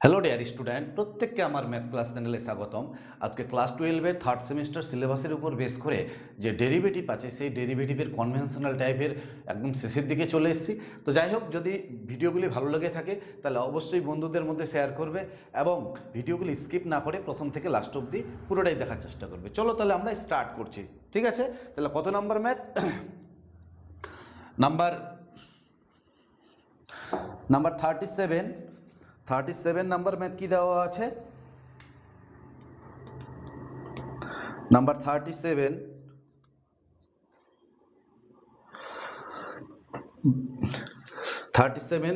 Hello dear student, প্রত্যেককে আমার math class চ্যানেলে স্বাগতম। আজকে ক্লাস 12-এর থার্ড সেমিস্টার সিলেবাসের উপর বেস করে যে ডেরিভেটিভ আছে সেই ডেরিভেটিভের কনভেনশনাল টাইপের একদম শেষের দিকে চলে এসেছি। তো যাই হোক, যদি ভিডিওগুলি ভালো লেগে থাকে তাহলে অবশ্যই বন্ধুদের মধ্যে শেয়ার করবে এবং ভিডিওগুলি স্কিপ না করে প্রথম থেকে লাস্ট অবধি পুরোটাই দেখার চেষ্টা করবে। চলো তাহলে আমরা স্টার্ট করছি, ঠিক আছে? তাহলে কত number math? Number 37 number math কি দেওয়া আছে? নাম্বার 37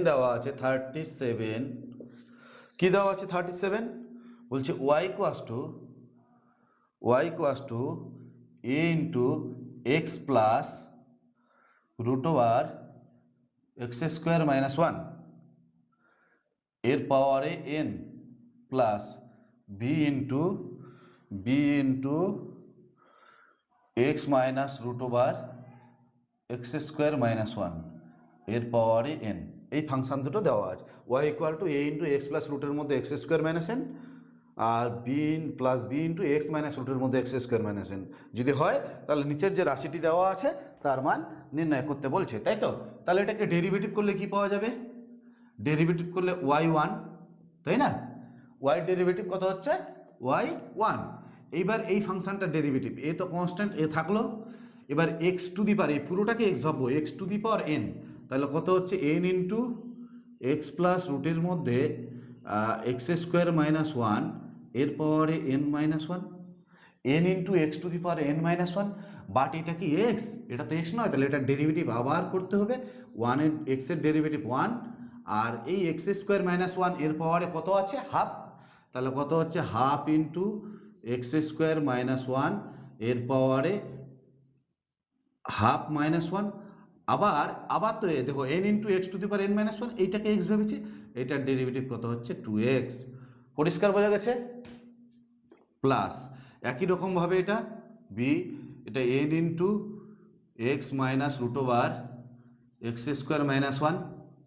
দেওয়া আছে। 37 কি দেওয়া আছে? 37 বলছে y equals to a into x plus root over x square minus 1 এর পাওয়ারে n plus b into x minus root over x square minus 1 এর পাওয়ারে n। এই ফাংশন দুটো দেওয়া আছে। y equal to a into x plus রুটের মধ্যে এক্স স্কোয়ার মাইনাস n আর b ইন্টু এক্স মাইনাস রুটের মধ্যে এক্স স্কোয়ার মাইনাস n। যদি হয় তাহলে নিচের যে রাশিটি দেওয়া আছে তার মান নির্ণয় করতে বলছে, তাই তো? তাহলে এটাকে ডেরিভেটিভ করলে কি পাওয়া যাবে? ডেরিভেটিভ করলে y1, তাই না? y ডেরিভেটিভ কত হচ্ছে? y1। এইবার এই ফাংশনটা ডেরিভেটিভ, এ তো কনস্ট্যান্ট, এ থাকলো। এবার এক্স টু দি পাওয়ার, এই পুরোটাকে এক্স ভাববো, x to the power n, তাহলে কত হচ্ছে? n ইন্টু এক্স প্লাস রুটের মধ্যে এক্স স্কোয়ার মাইনাস 1 এর পাওয়ারে n minus 1, n into x to the power n minus 1। But এটা কি এক্স? এটা তো এক্স নয়, তাহলে এটা ডেরিভেটিভ আবার করতে হবে। 1 এর এক্সের ডেরিভেটিভ 1 আর এই এক্স স্কোয়ার মাইনাস 1 এর পাওয়ারে কত আছে? হাফ। তাহলে কত হচ্ছে? Half into x square minus 1 এর পাওয়ারে হাফ মাইনাস 1। আবার তো দেখো n into x to the power n minus 1, এইটাকে এক্স ভেবেছি, এটার ডেরিভেটিভ কত হচ্ছে? 2x। পরিষ্কার বোঝা গেছে? প্লাস একই রকমভাবে এটা এটা n into x minus root over x square minus 1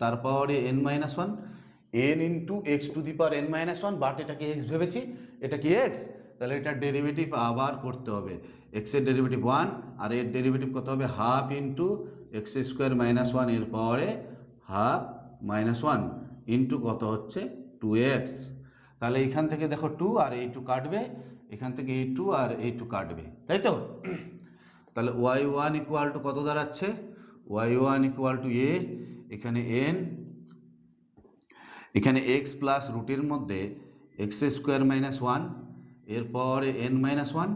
তার পাওয়ারে n minus 1, n into x to the power n minus 1, but এটাকে এক্স ভেবেছি, এটা কি এক্স, তাহলে এটার ডেরিভেটিভ আবার করতে হবে। এক্সের ডেরিভেটিভ 1 আর এর ডেরিভেটিভ কত হবে? Half into x square minus 1 এর পাওয়ারে হাফ মাইনাস 1 ইন্টু কত হচ্ছে? 2x। তাহলে এখান থেকে দেখো 2 আর এই 2 কাটবে, এখান থেকে এই 2 আর এই 2 কাটবে, তাই তো? তাহলে y1 ইকুয়াল টু কত দাঁড়াচ্ছে? y1 ইকুয়াল টু a, এখানে n, এখানে x প্লাস রুটের মধ্যে এক্স স্কোয়ার মাইনাস 1 এর পাওয়ারে n মাইনাস 1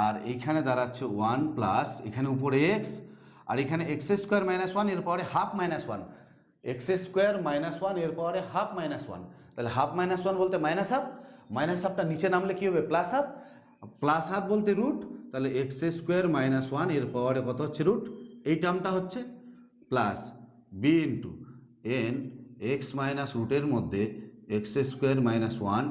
আর এইখানে দাঁড়াচ্ছে 1 প্লাস এখানে উপরে x আর এখানে এক্স স্কোয়ার মাইনাস 1 এর পাওয়ারে half minus 1, x square minus 1 এর পাওয়ারে হাফ মাইনাস 1। তাহলে হাফ মাইনাস 1 বলতে মাইনাস হাফ, মাইনাস হাফটা নিচে নামলে কি হবে? প্লাস হাফ, প্লাস হাফ বলতে রুট, তাহলে এক্স স্কোয়ার মাইনাস 1 এর পাওয়ারে কত হচ্ছে? রুট। এই টার্মটা হচ্ছে plus b into n x minus রুটের মধ্যে এক্স স্কোয়ার মাইনাস 1,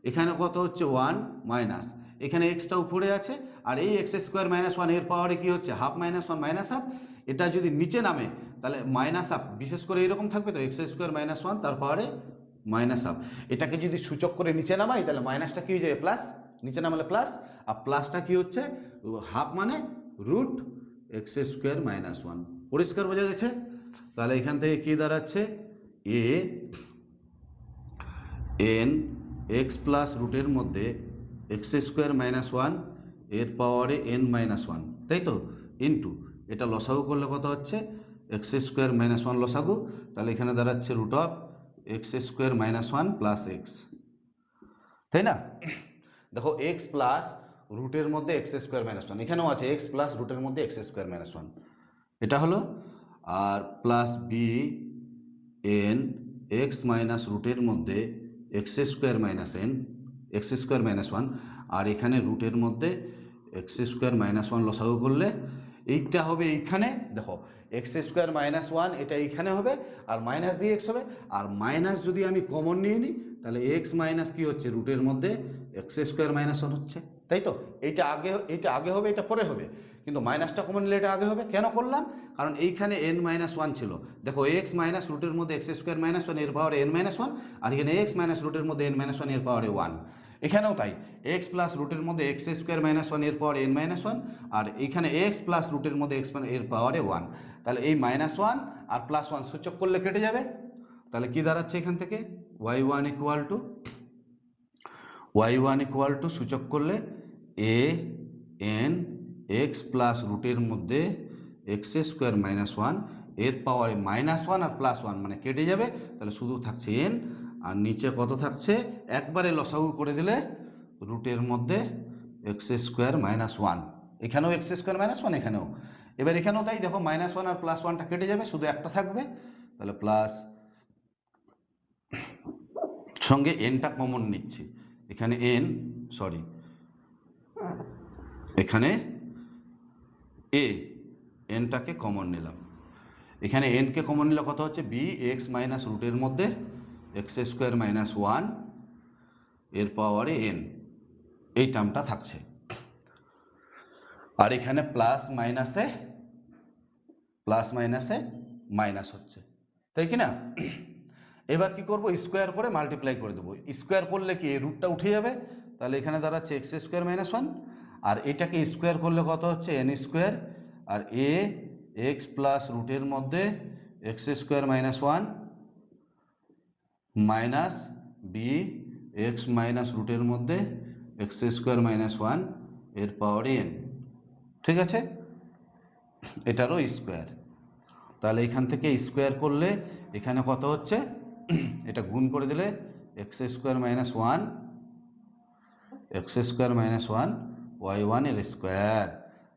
এখানে কত হচ্ছে? 1 মাইনাস এখানে এক্সটা উপরে আছে আর এই এক্স স্কোয়ার মাইনাস 1 এর পাওয়ারে কি হচ্ছে? Half minus 1 minus half. এটা যদি নিচে নামে তাহলে মাইনাস হাফ, বিশেষ করে এরকম থাকবে তো, এক্স স্কোয়ার মাইনাস 1 তার পাওয়ারে মাইনাস হাফ। এটাকে যদি সূচক করে নিচে নামাই তাহলে মাইনাসটা কি হয়ে যাবে? প্লাস, নিচে নামালে প্লাস, আর প্লাসটা কি হচ্ছে? হাফ মানে রুট এক্স স্কোয়ার মাইনাস 1। পরিষ্কার বোঝা গেছে? তাহলে এখান থেকে কি দাঁড়াচ্ছে? এ এন এক্স প্লাস রুটের মধ্যে এক্স স্কোয়ার মাইনাস 1 এর পাওয়ারে n মাইনাস 1, তাই তো? ইন্টু এটা লসাগু করলে কত হচ্ছে? এক্স স্কোয়ার মাইনাস 1 লসাগু, তাহলে এখানে দাঁড়াচ্ছে root of x square minus 1 plus x, তাই না? দেখো এক্স প্লাস রুটের মধ্যে এক্স স্কোয়ার মাইনাস 1, এখানেও আছে এক্স প্লাস রুটের মধ্যে এক্স স্কোয়ার মাইনাস 1, এটা হলো। আর plus B N x minus রুটের মধ্যে x square minus n, X square minus 1 আর এখানে রুটের মধ্যে এক্স স্কোয়ার মাইনাস 1 লসাগু করলে এইটা হবে এইখানে, দেখো এক্স স্কোয়ার মাইনাস 1 এটা এইখানে হবে আর মাইনাস দিয়ে এক্স হবে, আর মাইনাস যদি আমি কমন নিয়ে নিই তাহলে এক্স মাইনাস কি হচ্ছে? রুটের মধ্যে এক্স স্কোয়ার মাইনাস 1 হচ্ছে, তাই তো? এইটা আগে হবে, এটা পরে হবে, কিন্তু মাইনাসটা কমন নিলে এটা আগে হবে। কেন করলাম? কারণ এইখানে n-1 ছিল। দেখো এক্স মাইনাস রুটের মধ্যে এক্স স্কোয়ার মাইনাস ওয়ান এর পাওয়ারে n-1, আর এখানে এক্স মাইনাস রুটের মধ্যে n-1 এর পাওয়ারে 1। এখানেও তাই, এক্স প্লাস রুটের মধ্যে এক্স স্কোয়ার মাইনাস ওয়ান এর পাওয়ারে n-1, আর এইখানে এক্স প্লাস রুটের মধ্যে এক্স এর পাওয়ারে 1। তাহলে এই -1 আর +1 সূচক করলে কেটে যাবে। তাহলে কি দাঁড়াচ্ছে এখান থেকে? y1 ইকুয়াল টু সূচক করলে a n এক্স প্লাস রুটের মধ্যে এক্স স্কোয়ার মাইনাস ওয়ান এর পাওয়ারে -1 আর +1, মানে কেটে যাবে। তাহলে শুধু থাকছে n, আর নিচে কত থাকছে? একবারে লসাগু করে দিলে রুটের মধ্যে এক্স স্কোয়ার মাইনাস ওয়ান, এখানেও এক্স স্কোয়ার মাইনাস ওয়ান, এখানেও। এবার এখানেও তাই, দেখো -1 আর +1টা কেটে যাবে, শুধু একটা থাকবে। তাহলে প্লাস সঙ্গে এনটা কমন নিচ্ছি, এখানে এখানে এনটাকে কমন নিলাম। এখানে এনকে কমন নিলে কত হচ্ছে? বি এক্স মাইনাস রুটের মধ্যে এক্স স্কোয়ার মাইনাস ওয়ান এর পাওয়ারে এন, এই টার্মটা থাকছে। আর এখানে প্লাস মাইনাসে মাইনাস হচ্ছে, তাই কি না? এবার কি করব? স্কোয়ার করে মাল্টিপ্লাই করে দেবো। স্কোয়ার করলে কি এই রুটটা উঠে যাবে, তাহলে এখানে দাঁড়াচ্ছে এক্স স্কোয়ার মাইনাস ওয়ান, আর এটাকে স্কোয়ার করলে কত হচ্ছে? এন স্কোয়ার, আর এ এক্স প্লাস রুটের মধ্যে x square minus one minus b x minus রুটের মধ্যে এক্স স্কোয়ার মাইনাস ওয়ান এর পাওয়ার এন, ঠিক আছে? এটারও স্কোয়ার। তাহলে এখান থেকে স্কোয়ার করলে এখানে কত হচ্ছে? এটা গুণ করে দিলে x square minus one y1 এর স্কোয়ার,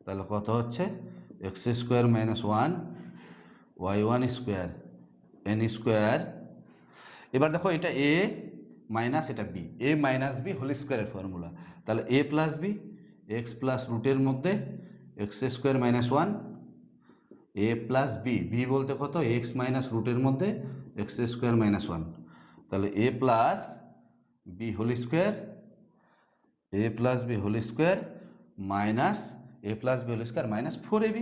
তাহলে কত হচ্ছে? X square minus one y1 square N square. এবার দেখো এটা এ মাইনাস এটা বি, এ মাইনাস বি হোল স্কোয়ারের ফর্মুলা। তাহলে A plus B x plus রুটের মধ্যে এক্স স্কোয়ার মাইনাস ওয়ান, এ প্লাস বি, বি বলতে কত? এক্স মাইনাস রুটের মধ্যে এক্স স্কোয়ার মাইনাস ওয়ান, তাহলে A plus B whole square minus minus 4ab।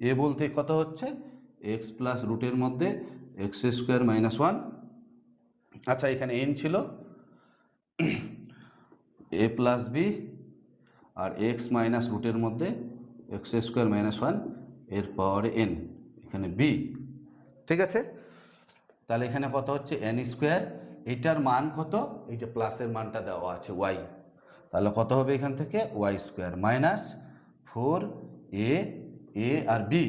A বলতে কত হচ্ছে? এক্স প্লাস রুটের মধ্যে এক্স স্কোয়ার মাইনাস ওয়ান। আচ্ছা, এখানে এন ছিল, এ প্লাস বি আর এক্স মাইনাস রুটের মধ্যে এক্স স্কোয়ার মাইনাস ওয়ান এর পাওয়ারে এন, এখানে বি, ঠিক আছে? তাহলে এখানে কত হচ্ছে? N square. এইটার মান কত? এই যে প্লাসের মানটা দেওয়া আছে ওয়াই, তাহলে কত হবে এখান থেকে? ওয়াই স্কোয়ার মাইনাস 4a আর বি,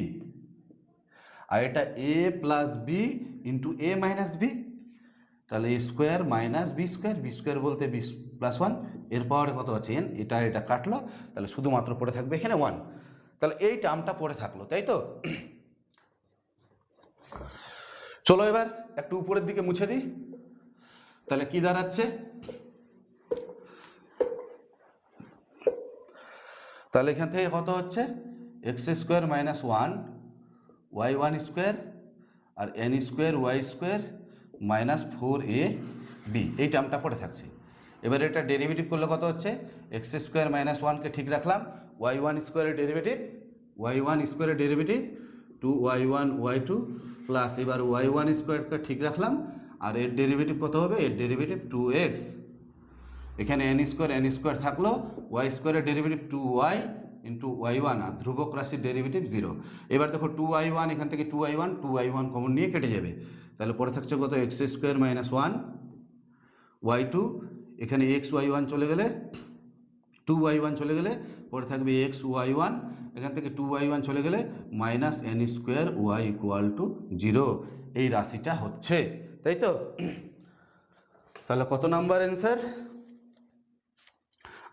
আর এটা এ প্লাস বি ইন্টু এ মাইনাস বি, তাহলে এ স্কোয়ার মাইনাস বি স্কোয়ার বলতে বি প্লাস ওয়ান এর পাওয়ারে কত আছে? এন। এটা কাটলো, তাহলে শুধুমাত্র পড়ে থাকবে এখানে ওয়ান। তাহলে এই টার্মটা পড়ে থাকলো, তাই তো? চলো এবার একটু উপরের দিকে মুছে দিই। তাহলে কি দাঁড়াচ্ছে? তাহলে এখান থেকে কত হচ্ছে? X square minus one y1 square আর N square Y square minus 4ab, এই টার্মটা পড়ে থাকছে। এবার এটা ডেরিভেটিভ করলে কত হচ্ছে? এক্স স্কোয়ার মাইনাস ওয়ানকে ঠিক রাখলাম, y1 স্কোয়ারের ডেরিভেটিভ 2y1 y2 প্লাস এবার y1 স্কোয়ারকে ঠিক রাখলাম, আর এর ডেরিভেটিভ কত হবে? এর ডেরিভেটিভ 2x, এখানে এন স্কোয়ার থাকলো, ওয়াই স্কোয়ারের ডেরিভেটিভ 2y ইন্টু y1, আর ধ্রুবক রাশির ডেরিভেটিভ 0। এবার দেখো 2y1, এখান থেকে 2y1 কমন নিয়ে কেটে যাবে, তাহলে পরে থাকছে কত? X square minus one y2, এখানে এক্স y1 চলে গেলে 2y1 চলে গেলে পরে থাকবে এক্স y1, এখান থেকে 2y1 চলে গেলে minus n square Y equal to 0, এই রাশিটা হচ্ছে, তাই তো? তাহলে কত নাম্বার অ্যান্সার?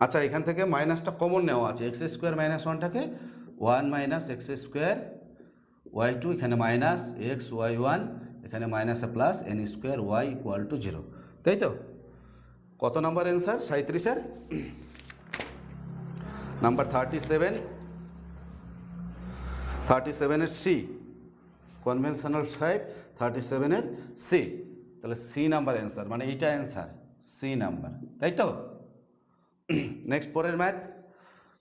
আচ্ছা, এখান থেকে মাইনাসটা কমন নেওয়া আছে, এক্স স্কোয়ার মাইনাস ওয়ানটাকে 1 মাইনাস এক্স স্কোয়ার y2, এখানে মাইনাস এক্স y1, এখানে মাইনাসে plus N square Y equal to 0, তাই তো? কত নাম্বার অ্যান্সার 37-এর? নাম্বার 37-এর সি, কনভেনশনাল টাইপ 37-এর সি, তাহলে সি নাম্বার অ্যান্সার, মানে এইটা অ্যান্সার সি নাম্বার, তাই তো? নেক্সট পরের ম্যাথ,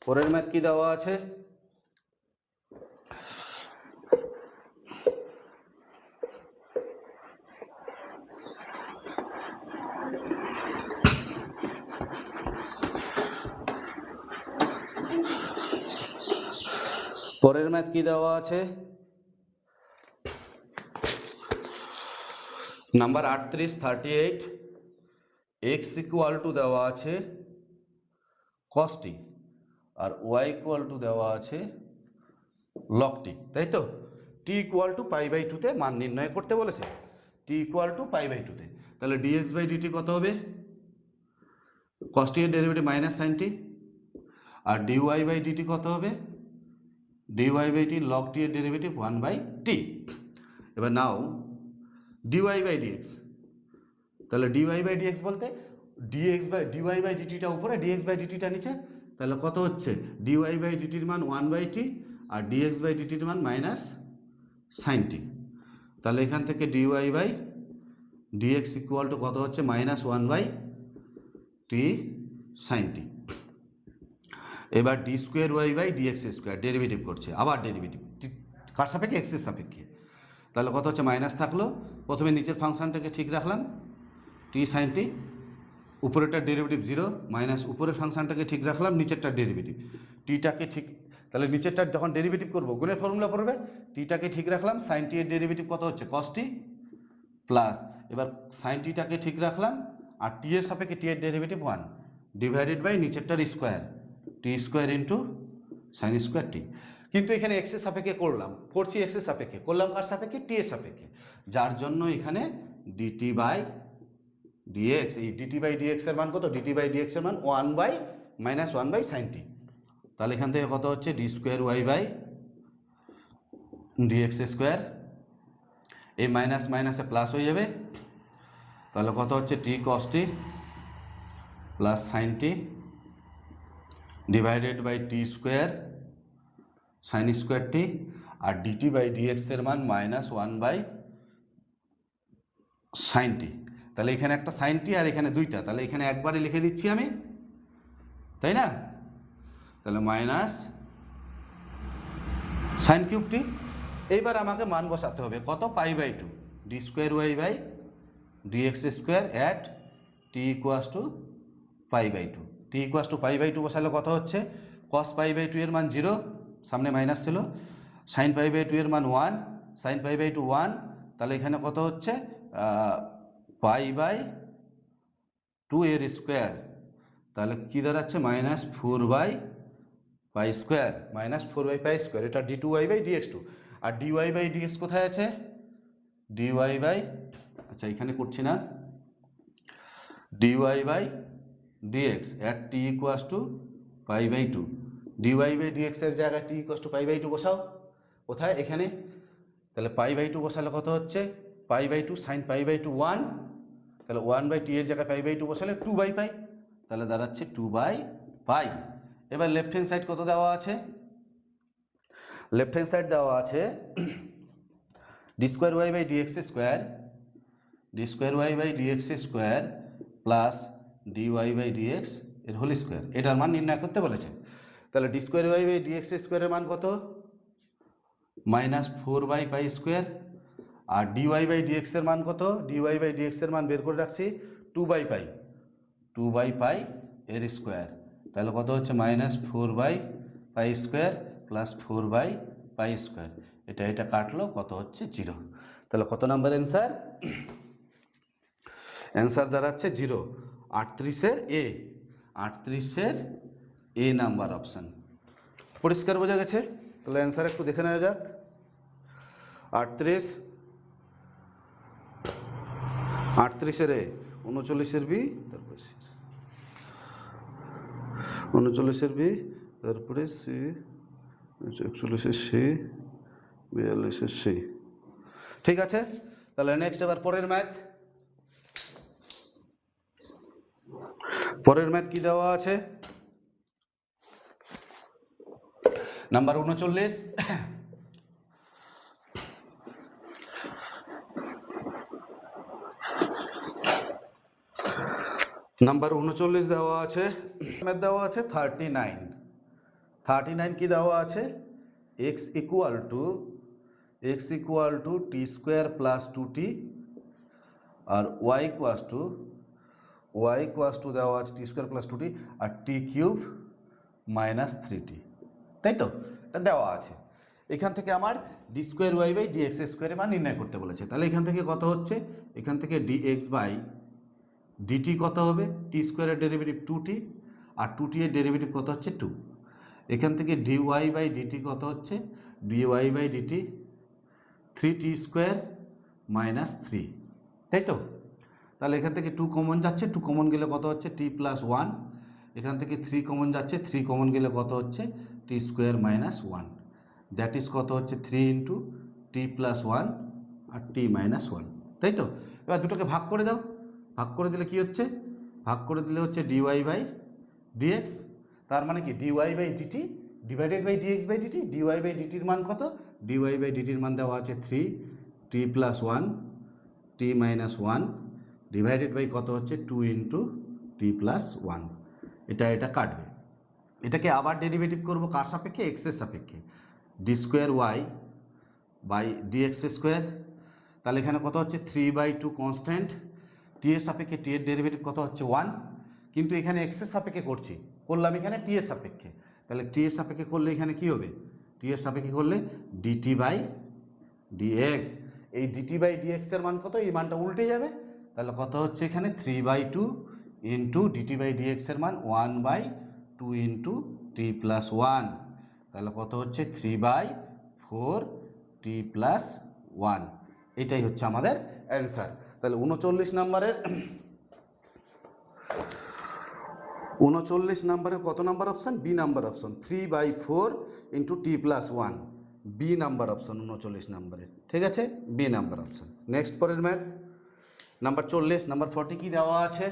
পরের ম্যাথ কি দেওয়া আছে? পরের ম্যাথ কি দেওয়া আছে? নাম্বার 38 এক্স ইকুয়াল টু দেওয়া আছে cos t আর ওয়াই ইকুয়াল টু দেওয়া আছে log t, তাই তো? t ইকুয়াল টু π/2 মান নির্ণয় করতে বলেছে, t ইকুয়াল টু π/2 তাহলে dx/dt কত হবে? cos t এর ডেরিভেটিভ মাইনাস সাইন t, আর dy/dt কত হবে? dy/t log t এর ডেরিভেটিভ 1/t। এবার নাও dy/dx, তাহলে dy/dx বলতে dy/dt উপরে dx/dt নিচে, তাহলে কত হচ্ছে? dy/dt মান 1/t আর dx/dt মান মাইনাস সাইন t, তাহলে এখান থেকে dy/dx ইকুয়াল টু কত হচ্ছে? Minus 1/t sine t। এবার d²y/dx² ডেরিভেটিভ করছে, আবার ডেরিভেটিভ কার সাপেক্ষে? এক্সের সাপেক্ষে, তাহলে কত হচ্ছে? মাইনাস থাকলো, প্রথমে নিচের ফাংশনটাকে ঠিক রাখলাম t সাইন t, উপরেরটার ডেরিভেটিভ 0 মাইনাস উপরের ফাংশনটাকে ঠিক রাখলাম, নিচেরটার ডেরিভেটিভ টিটাকে ঠিক, তাহলে নিচেরটার যখন ডেরিভেটিভ করবো গুণের ফর্মুলা পড়বে, টিটাকে ঠিক রাখলাম, সাইন টি এর ডেরিভেটিভ কত হচ্ছে? cos t প্লাস, এবার সাইন টিটাকে ঠিক রাখলাম আর টি এর সাপেক্ষে টি এর ডেরিভেটিভ 1 ডিভাইডেড বাই নিচেরটার square t² into sine square T. কিন্তু এখানে এক্সের সাপেক্ষে করছি এক্সের সাপেক্ষে, করলাম কার সাপেক্ষে? টি এর সাপেক্ষে, যার জন্য এখানে dt/dx, এই dt/dx এর মান কত? dt/dx এর মান 1/-1/sin t, তাহলে এখান থেকে কত হচ্ছে? d²y/dx², এই মাইনাস মাইনাসে প্লাস হয়ে যাবে, তাহলে কত হচ্ছে? t cos t plus sine t divided by t² sine square t, আর dt/dx এর মান মাইনাস 1/sin t, তাহলে এখানে একটা সাইন টি আর এখানে দুইটা, তাহলে এখানে একবারে লিখে দিচ্ছি আমি, তাই না? তাহলে মাইনাস সাইন কিউব টি। এইবার আমাকে মান বসাতে হবে কত? π/2 d²y/dx² at t equals to π/2, t equals to π/2 বসালে কত হচ্ছে? cos π/2 এর মান 0, সামনে মাইনাস ছিল, সাইন π/2 এর মান 1, সাইন π/2 1, তাহলে এখানে কত হচ্ছে? π/2 এর স্কোয়ার, তাহলে কী দাঁড়াচ্ছে? মাইনাস 4/π², মাইনাস 4/π², এটা d2y/dx2, আর dy/dx কোথায় আছে? আচ্ছা এখানে করছি না, dy/dx at t equals to π/2, dy/dx এর জায়গায় t ইকুয়াস টু π/2 বসাও, কোথায়? এখানে, তাহলে π/2 বসালে কত হচ্ছে? π/2 সাইন π/2 1, তাহলে 1/t এর জায়গায় π/2 বসালে 2/π, তাহলে দাঁড়াচ্ছে 2/π। এবার লেফট হ্যান্ড সাইড কত দেওয়া আছে? লেফট হ্যান্ড সাইড দেওয়া আছে d²y/dx² প্লাস dy/dx এর হোল স্কোয়ার, এটার মান নির্ণয় করতে বলেছে। তাহলে d²y/dx² এর মান কত? মাইনাস 4/π², আর dy/dx এর মান কত? dy/dx এর মান বের করে রাখছি 2/π এর স্কোয়ার, তাহলে কত হচ্ছে? মাইনাস 4/π² প্লাস 4/π², এটা কাটলো, কত হচ্ছে? 0। তাহলে কত নাম্বার অ্যান্সার? অ্যান্সার দাঁড়াচ্ছে 0, 38-এর এ নাম্বার অপশান। পরিষ্কার বোঝা গেছে? তাহলে অ্যান্সার একটু দেখে নেওয়া যাক। 38-এর এ, 39-এর বি, তারপরে 39-এর বি, তারপরে সি, 41-এর সি, 42-এর সি। ঠিক আছে, তাহলে নেক্সট এবার পরের ম্যাথ। পরের ম্যাথ কি দেওয়া আছে? নাম্বার 39, নাম্বার 39 দেওয়া আছে, ম্যাথ দেওয়া আছে 39, 39 কি দেওয়া আছে, x equal to t square plus 2t, আর y ইকুয়াস টু দেওয়া আছে টি স্কোয়ার প্লাস 2t আর টি কিউব মাইনাস 3t, তাই তো? এটা দেওয়া আছে। এখান থেকে আমার d square y by d x স্কোয়ারের মান নির্ণয় করতে বলেছে। তাহলে এখান থেকে কত হচ্ছে, এখান থেকে ডি এক্স বাই ডিটি কত হবে, টি স্কোয়ারের ডেরিভেটিভ 2t, আর 2t এর ডেরিভেটিভ কত হচ্ছে 2। এখান থেকে ডি ওয়াই বাই ডিটি কত হচ্ছে, d y by dt 3t square minus 3, তাই তো? তাহলে এখান থেকে 2 কমন যাচ্ছে, 2 কমন গেলে কত হচ্ছে টি প্লাস 1, এখান থেকে 3 কমন যাচ্ছে, 3 কমন গেলে কত হচ্ছে টি স্কোয়ার মাইনাস 1, দ্যাট ইজ কত হচ্ছে 3 ইন্টু টি প্লাস 1 আর টি মাইনাস 1, তাই তো? এবার দুটোকে ভাগ করে দাও, ভাগ করে দিলে কি হচ্ছে, ভাগ করে দিলে হচ্ছে ডিওয়াই বাই ডিএক্স, তার মানে কি dy by dt divided by dx by dt. Dy by ডিটির মান কত, ডিওয়াই বাই ডিটির মান দেওয়া আছে 3 T plus 1 T minus 1 divided by কত হচ্ছে 2 ইন্টু টি প্লাস 1। এটা কাটবে, এটাকে আবার ডেরিভেটিভ করবো কার সাপেক্ষে, এক্সের সাপেক্ষে, d square y by dx square. তাহলে এখানে কত হচ্ছে 3/2 কনস্ট্যান্ট, টি এর সাপেক্ষে টি এর ডেরিভেটিভ কত হচ্ছে 1, কিন্তু এখানে এক্সের সাপেক্ষে করলাম এখানে টি এর সাপেক্ষে। তাহলে টি এর সাপেক্ষে করলে এখানে কি হবে, টি এর সাপেক্ষে করলে ডিটি বাই ডিএক্স, এই ডিটি বাই ডিএক্স এর মান কত, এই মানটা উল্টে যাবে। তাহলে কত হচ্ছে এখানে 3/2 ইন্টু ডিটি বাই ডিএক্স এর মান 1/2 ইন্টু টি প্লাস 1, তাহলে কত হচ্ছে 3/4 টি প্লাস 1। এটাই হচ্ছে আমাদের অ্যান্সার। তাহলে 39 নাম্বারের কত number option, B number option, 3/4 into T plus 1, B number option 39 নাম্বারের, ঠিক আছে, বি নাম্বার অপশান। নেক্সট পরের ম্যাথ নাম্বার 40, নাম্বার 40 কি দেওয়া আছে,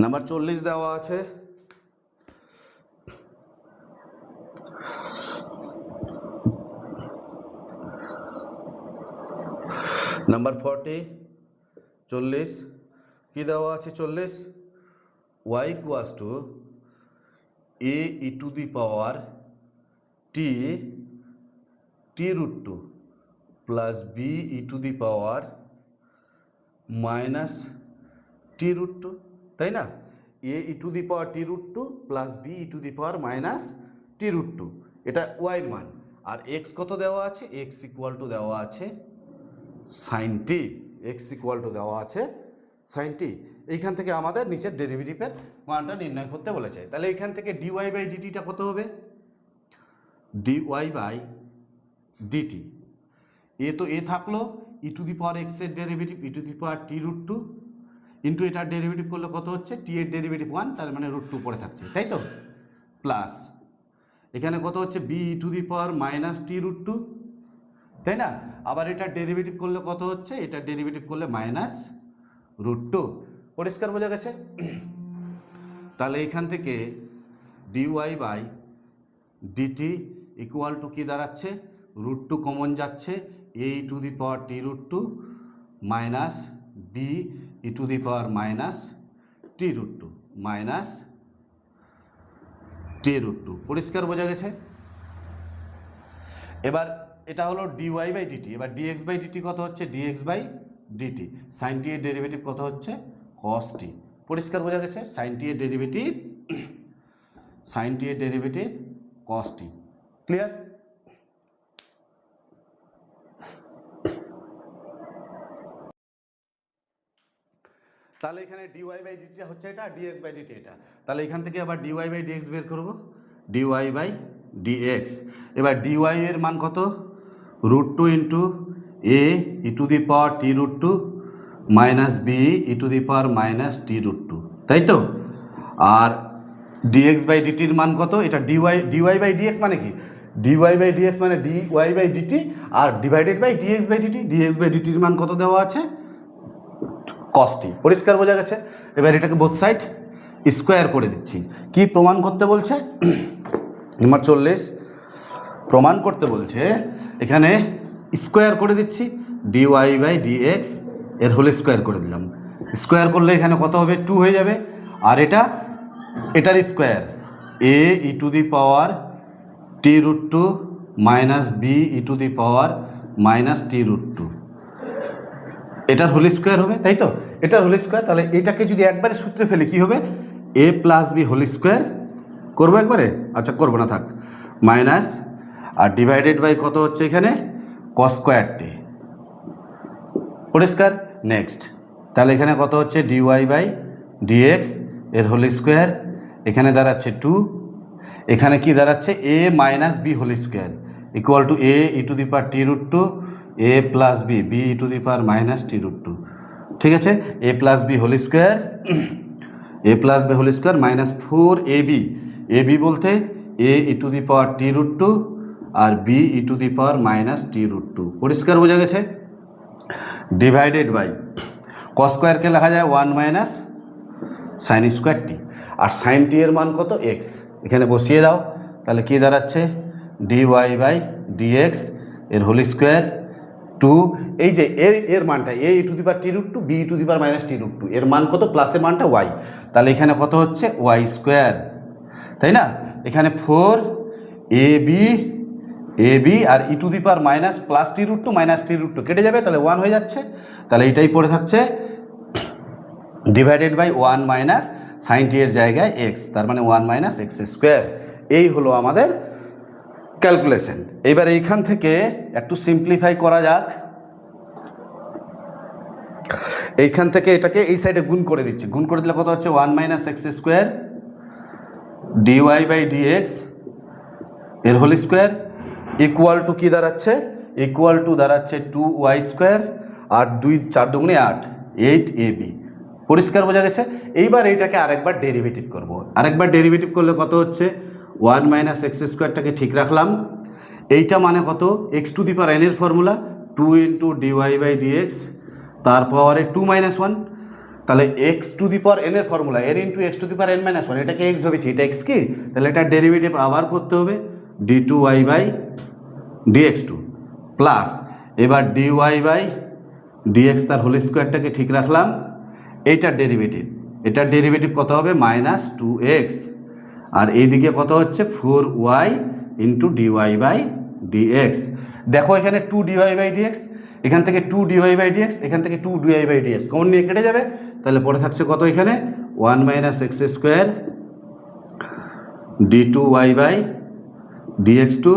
নাম্বার 40 দেওয়া আছে, নাম্বার 40 কি দেওয়া আছে 40, y equals to A E to the power T √2 plus B E to the power minus টি√2, তাই না? A E to the power টি√2 plus B E to the power minus টি√2, এটা ওয়াইয়ের মান। আর এক্স কত দেওয়া আছে, এক্স ইকুয়াল টু দেওয়া আছে sine t, x equal to দেওয়া আছে সাইন টি। এইখান থেকে আমাদের নিচের ডেরিভেটিভের মানটা নির্ণয় করতে বলেছে। তাহলে এইখান থেকে ডিওয়াই বাই ডিটিটা কত হবে, ডিওয়াই বাই ডিটি, এ তো এ থাকলো, ই টু দি পাওয়ার এক্সের derivative E to the power টি√2 ইন্টু এটার ডেরিভেটিভ করলে কত হচ্ছে, টি এর ডেরিভেটিভ 1, তার মানে √2 পড়ে থাকছে, তাই তো, প্লাস এখানে কত হচ্ছে B E to the power minus টি√2, তাই না? আবার এটার ডেরিভেটিভ করলে কত হচ্ছে, এটার ডেরিভেটিভ করলে মাইনাস √2, পরিষ্কার বোঝা গেছে? তাহলে এখান থেকে dy by dt equal to কী দাঁড়াচ্ছে, √2 কমন যাচ্ছে, A E to the power টি√2 minus B E to the power minus টি√2 মাইনাস টি√2, পরিষ্কার বোঝা গেছে? এবার এটা হলো ডিওয়াই বাই ডিটি, এবার ডিএক্স বাই ডিটি কত হচ্ছে, dx by dt, sine T এর ডেরিভেটিভ কত হচ্ছে, কস টি, পরিষ্কার বোঝা গেছে? সাইন টি এর ডেরিভেটিভ কস টি, ক্লিয়ার? তাহলে এখানে ডিওয়াই বাই ডিটিটা হচ্ছে এটা, ডিএক্স বাই ডিটি এটা। তাহলে এখান থেকে আবার ডিওয়াই বাই ডিএক্স বের করব, ডিওয়াই বাই ডিএক্স। এবার ডিওয়াই এর মান কত, √2 into A E to the power টি√2 minus B E to the power minus টি√2, তাই তো? আর ডিএক্স বাই ডিটির মান কত, এটা ডিওয়াই বাই ডিএক্স মানে কি, ডিওয়াই বাই ডিএক্স মানে ডিওয়াই বাই ডিটি আর divided by dx by dt, dx by ডিটির মান কত দেওয়া আছে, কস টি, পরিষ্কার বোঝা গেছে? এবার এটাকে বোথ সাইড স্কোয়ার করে দিচ্ছি। কি প্রমাণ করতে বলছে, নাম্বার 40 প্রমাণ করতে বলছে, এখানে স্কোয়ার করে দিচ্ছি, ডিওয়াই বাই ডিএক্স এর হোল স্কোয়ার করে দিলাম, স্কোয়ার করলে এখানে কত হবে 2 হয়ে যাবে, আর এটার square a e two the power t√2 minus b e two the power minus t√2, এটার হোল স্কোয়ার হবে, তাই তো? এটার হোল স্কোয়ার। তাহলে এটাকে যদি একবারে সূত্রে ফেলে কি হবে, a plus B whole square করবো একবারে, আচ্ছা করবো না থাক, মাইনাস আর ডিভাইডেড বাই কত হচ্ছে এখানে কস স্কোয়ার টি, পরিষ্কার। নেক্সট তাহলে এখানে কত হচ্ছে ডিওয়াই বাই ডিএক্স এর হোল স্কোয়ার, এখানে দাঁড়াচ্ছে 2, এখানে কি দাঁড়াচ্ছে a minus b whole square equal to a e to the power t√2 a plus b b E to the power minus t√2, ঠিক আছে? a plus B whole square, a plus B whole square minus 4ab, ab বলতে a e to the power t√2 আর b e to the power minus t√2, পরিষ্কার বোঝা গেছে? Divided by cos স্কোয়ারকে লেখা যায় 1 মাইনাস সাইন স্কোয়ার টি, আর sign T এর মান কত এক্স, এখানে বসিয়ে দাও। তাহলে কি দাঁড়াচ্ছে ডিওয়াই বাই ডিএক্স এর হোল স্কোয়ার 2, এই যে এর মানটা a e to the power t√2 b e to the power minus t√2, এর মান কত প্লাসের মানটা y, তাহলে এখানে কত হচ্ছে y স্কোয়ার, তাই না? এখানে 4ab আর e to the power minus plus t√2 minus t√2 কেটে যাবে, তাহলে 1 হয়ে যাচ্ছে। তাহলে এইটাই পড়ে থাকছে divided by 1 minus sine T এর জায়গায় এক্স, তার মানে 1 মাইনাস এক্স স্কোয়ার। এই হলো আমাদের ক্যালকুলেশন। এবার এইখান থেকে একটু সিম্পলিফাই করা যাক। এইখান থেকে এটাকে এই সাইডে গুণ করে দিচ্ছি, গুণ করে দিলে কত হচ্ছে 1 minus x square dy by dx এর হোল স্কোয়ার ইকুয়াল টু কি দাঁড়াচ্ছে, ইকুয়াল টু দাঁড়াচ্ছে 2y স্কোয়ার আর 2 4 দুগুণে 8 8ab, পরিষ্কার বোঝা গেছে? এইবার এইটাকে আরেকবার ডেরিভেটিভ করব, আরেকবার ডেরিভেটিভ করলে কত হচ্ছে 1 মাইনাস এক্স স্কোয়ারটাকে ঠিক রাখলাম, এইটা মানে কত x to the power n এর formula 2 into dy by dx তার পাওয়ারে 2 মাইনাস 1, তাহলে x to the power n এর formula n into x to the power n minus 1, এটাকে এক্স ভেবেছি, এটা এক্স কি, তাহলে এটা ডেরিভেটিভ আবার করতে হবে d2y বাই dx2 প্লাস এবার dy বাই dx তার হোল স্কোয়ারটাকে ঠিক রাখলাম, এইটার ডেরিভেটিভ, এটার ডেরিভেটিভ কত হবে মাইনাস 2x, আর এইদিকে কত হচ্ছে 4y into dy by dx. দেখো এখানে 2 ডিওয়াই বাই ডিএক্স, এখান থেকে 2 ডিওয়াই বাই ডিএক্স, এখান থেকে 2 ডিওয়াই বাই ডিএক্স কমন নিয়ে কেটে যাবে, তাহলে পড়ে থাকছে কত এখানে 1 minus x square d2y by dx2,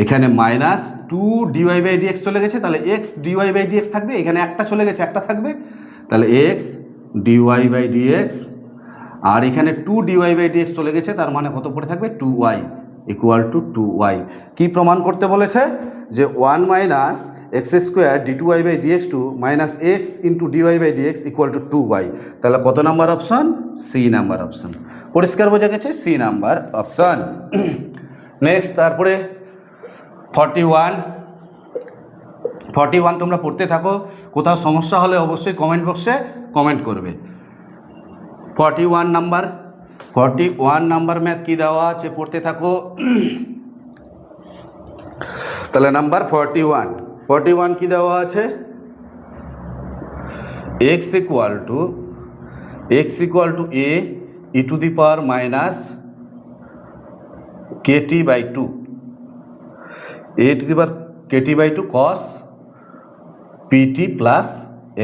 এখানে মাইনাস 2 ডিওয়াই বাই ডিএক্স চলে গেছে, তাহলে এক্স ডিওয়াই বাই ডিএক্স থাকবে, এখানে একটা চলে গেছে একটা থাকবে, তাহলে এক্স ডিওয়াই বাই ডিএক্স, আর এখানে 2 ডিওয়াই বাই ডিএক্স চলে গেছে, তার মানে কত পড়ে থাকবে 2y ইকুয়াল টু 2y। কি প্রমাণ করতে বলেছে যে 1 minus x square d2y by dx2 minus x into dy by dx equal to 2y, তাহলে কত number option, C number option, পরিষ্কার বোঝা গেছে, সি নাম্বার অপশন। নেক্সট তারপরে 41 তোমরা পড়তে থাকো, কোথাও সমস্যা হলে অবশ্যই কমেন্ট বক্সে কমেন্ট করবে। 41 নাম্বার ম্যাথ কি দেওয়া আছে পড়তে থাকো। তাহলে নাম্বার 41 কি দেওয়া আছে, x equal to a e to the power minus kt by 2, a to the power kt by 2 cos pt plus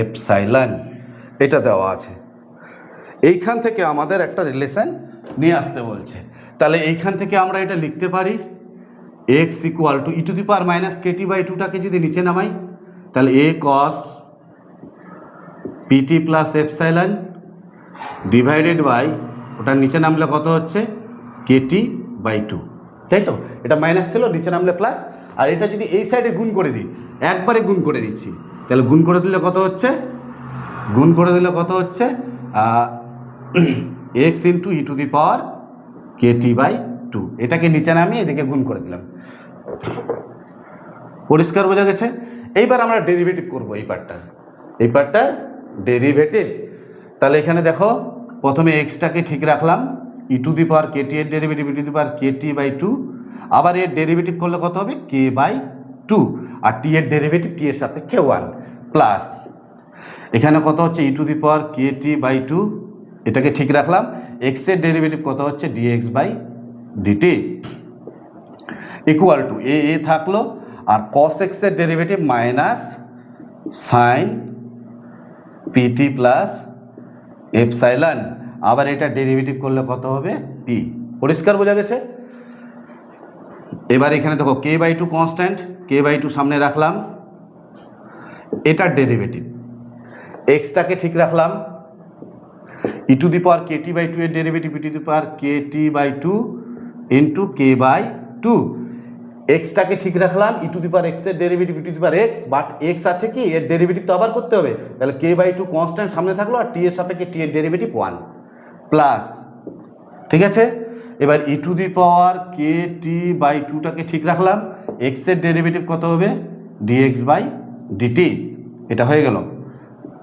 epsilon, এটা দেওয়া আছে। এইখান থেকে আমাদের একটা রিলেশন নিয়ে আসতে বলছে, তাহলে এইখান থেকে আমরা এটা লিখতে পারি x equal to E to the power minus kt by 2টাকে যদি নিচে নামাই, তাহলে a cos pt plus epsilon divided by ওটা নিচে নামলে কত হচ্ছে kt বাই 2, তাই তো? এটা মাইনাস ছিল, নিচে নামলে প্লাস, আর এটা যদি এই সাইডে গুণ করে দিই, একবারে গুণ করে দিচ্ছি, তাহলে গুণ করে দিলে কত হচ্ছে x into e to the power kt by 2, এটাকে নিচে নামিয়ে এদিকে গুণ করে দিলাম, পরিষ্কার বোঝা গেছে? এইবার আমরা ডেরিভেটিভ করবো এই পার্টটা ডেরিভেটিভ। তাহলে এখানে দেখো প্রথমে এক্সটাকে ঠিক রাখলাম, ই টু দি পাওয়ার kt এর derivative E to the power kt by 2, আবার এর ডেরিভেটিভ করলে কত হবে k বাই 2, আর টি এর ডেরিভেটিভ টি এর সাপেক্ষে 1 প্লাস এখানে কত হচ্ছে ই to the power K T by two, এটাকে ঠিক রাখলাম। এক্সের ডেরিভেটিভ কত হচ্ছে dx by dt equal to A থাকলো, আর কস এক্সের derivative minus sine PT plus epsilon, আবার এটা ডেরিভেটিভ করলে কত হবে পি। পরিষ্কার বোঝা গেছে? এবার এখানে দেখো K by two constant, K by two সামনে রাখলাম, এটার ডেরিভেটিভ এক্সটাকে ঠিক রাখলাম, ই to the power K T by two এর derivative E to the power K T by two into K by two, এক্সটাকে ঠিক রাখলাম, ই টু দি পাওয়ার এক্স এর derivative E to the power x, but x আছে কি এর derivative তো আবার করতে হবে, তাহলে কে বাই টু কনস্ট্যান্ট সামনে থাকলো, আর টি এর সাপেক্ষে টি এর ডেরিভেটিভ 1 প্লাস, ঠিক আছে। এবার ই to the power K T by টুটাকে ঠিক রাখলাম, এক্স এর ডেরিভেটিভ কত হবে ডিএক্স বাই ডিটি, এটা হয়ে গেল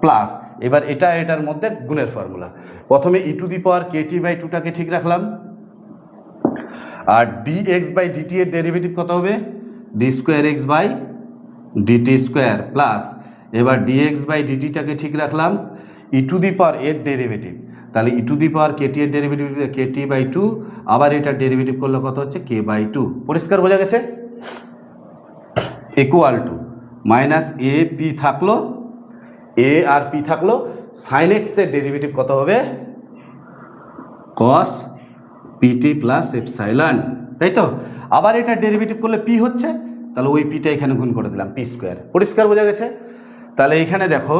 প্লাস। এবার এটা এটার মধ্যে গুণের ফর্মুলা, প্রথমে ই to the power K T by টুটাকে ঠিক রাখলাম, আর ডিএক্স বাই ডিটি এর ডেরিভেটিভ কত হবে d square x by DT square plus, এবার ডিএক্স বাই ডিটিটাকে ঠিক রাখলাম, ই টু দি পাওয়ার এর ডেরিভেটিভ, তাহলে e to the power kt এর derivative k T by two, আবার এটার ডেরিভেটিভ করলে কত হচ্ছে কে বাই টু। পরিষ্কার বোঝা গেছে? Equal to minus A P থাকলো, এ আর পি থাকলো, সাইন এক্স এর ডেরিভেটিভ কত হবে কস পিটি প্লাস এপসাইলন, তাই তো। আবার এটা ডেরিভেটিভ করলে পি হচ্ছে, তাহলে ওই পিটা এখানে গুণ করে দিলাম পি স্কোয়ার। পরিষ্কার বোঝা গেছে? তাহলে এখানে দেখো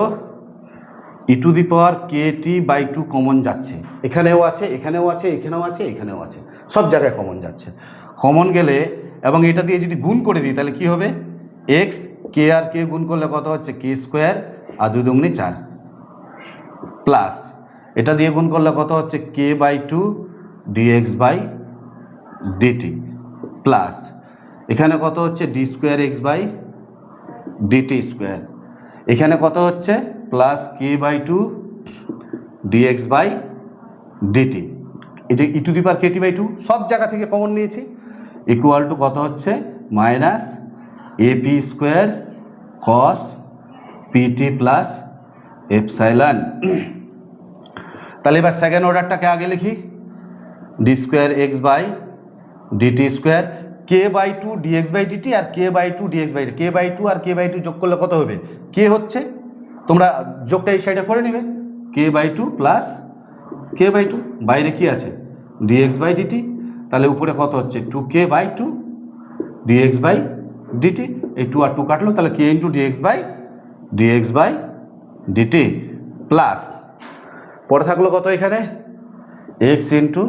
ই to the power K T by two common যাচ্ছে, এখানেও আছে, এখানেও আছে, এখানেও আছে, এখানেও আছে, সব জায়গায় কমন যাচ্ছে। কমন গেলে এবং এটা দিয়ে যদি গুণ করে দিই তাহলে কি হবে এক্স, কে আর কে গুণ করলে কত হচ্ছে কে স্কোয়ার, আর 2 দুগুণে 4 প্লাস, এটা দিয়ে গুণ করলে কত হচ্ছে K by two dx by dt plus, এখানে কত হচ্ছে D square x by DT square, এখানে কত হচ্ছে plus K by two dx by dt, এই যে E to the power KT by two সব জায়গা থেকে কমন নিয়েছি, ইকুয়াল টু কত হচ্ছে minus AP square cos PT plus epsilon. তাহলে এবার সেকেন্ড অর্ডারটাকে আগে লিখি, D square x by DT square, K by two dx by dt আর k by two dx by, k by two আর কে বাই টু যোগ করলে কত হবে, কে হচ্ছে তোমরা যোগটা এই সাইডে করে নেবে, K by two plus K by two, বাইরে কি আছে ডিএক্স বাই ডিটি, তাহলে উপরে কত হচ্ছে two K by two dx by dt, এই টু আর টু কাটলো, তাহলে K into dx by dt plus, পরে থাকলো কত এখানে X into